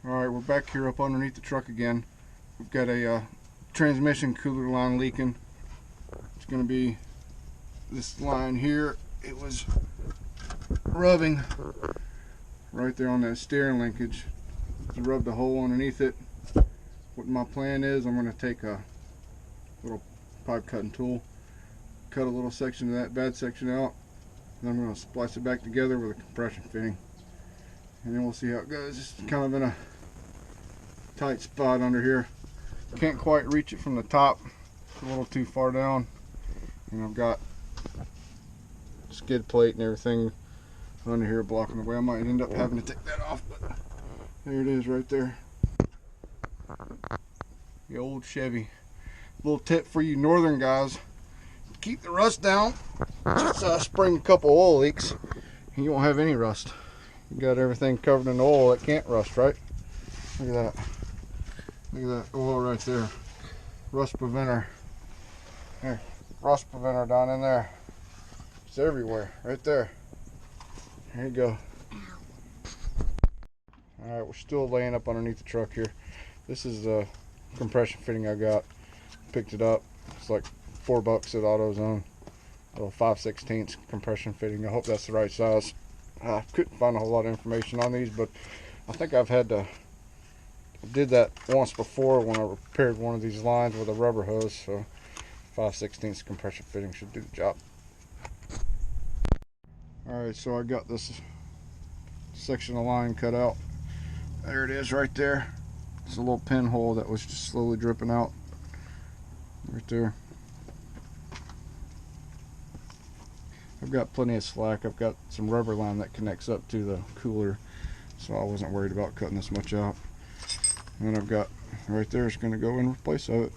Alright, we're back here up underneath the truck again. We've got a transmission cooler line leaking. It's going to be this line here. It was rubbing right there on that steering linkage. To rub the hole underneath it. What my plan is, I'm going to take a little pipe cutting tool, cut a little section of that bad section out, and I'm going to splice it back together with a compression fitting. And then we'll see how it goes. It's kind of in a tight spot under here. Can't quite reach it from the top. It's a little too far down. And I've got skid plate and everything under here blocking the way. I might end up having to take that off, but there it is right there. The old Chevy. Little tip for you northern guys. Keep the rust down. Just spring a couple oil leaks and you won't have any rust. You got everything covered in oil that can't rust, right? Look at that. Look at that oil right there. Rust preventer. There. Rust preventer down in there. It's everywhere. Right there. There you go. Alright, we're still laying up underneath the truck here. This is the compression fitting I got. Picked it up. It's like $4 at AutoZone. A little 5/16 compression fitting. I hope that's the right size. I couldn't find a whole lot of information on these, but I think I've had to. I did that once before when I repaired one of these lines with a rubber hose, so 5/16 compression fitting should do the job. Alright, so I got this section of line cut out. There it is right there. It's a little pinhole that was just slowly dripping out. Right there. I've got plenty of slack. I've got some rubber line that connects up to the cooler, so I wasn't worried about cutting this much out. And then I've got right there, it's going to go in place of it.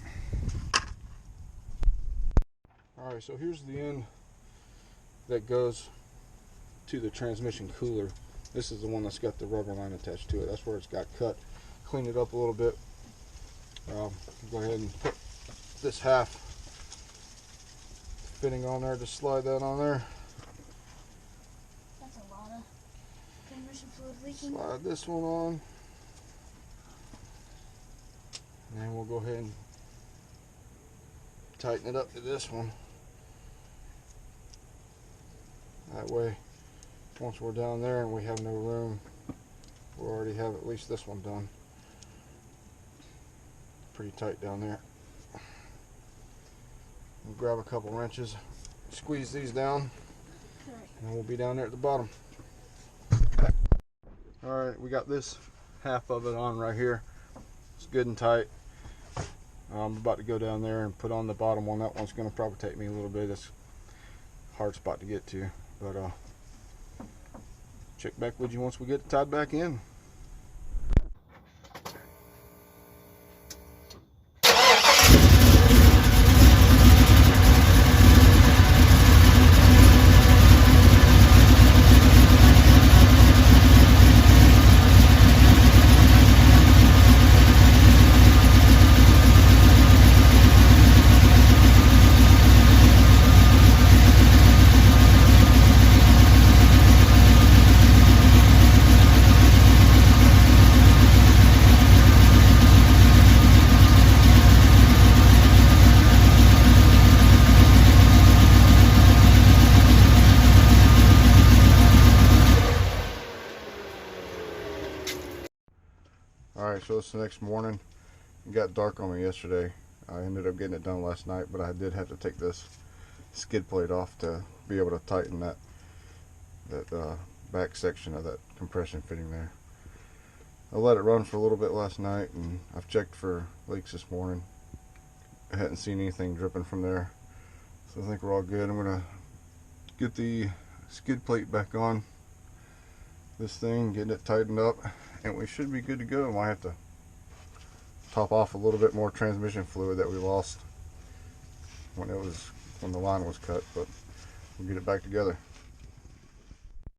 Alright, so here's the end that goes to the transmission cooler. This is the one that's got the rubber line attached to it. That's where it's got cut. Clean it up a little bit. Go ahead and put this half fitting on there. Just slide that on there. That's a lot of transmission fluid leaking. Slide this one on. And then we'll go ahead and tighten it up to this one. That way, once we're down there and we have no room, we'll already have at least this one done. Pretty tight down there. We'll grab a couple wrenches, squeeze these down, and we'll be down there at the bottom. Alright, we got this half of it on right here. It's good and tight. I'm about to go down there and put on the bottom one. That one's going to probably take me a little bit. It's a hard spot to get to, but check back with you once we get it tied back in. Alright, so it's the next morning. It got dark on me yesterday. I ended up getting it done last night, but I did have to take this skid plate off to be able to tighten that back section of that compression fitting there. I let it run for a little bit last night, and I've checked for leaks this morning. I hadn't seen anything dripping from there, so I think we're all good. I'm going to get the skid plate back on this thing, getting it tightened up, and we should be good to go. I might have to top off a little bit more transmission fluid that we lost when the line was cut, but we'll get it back together.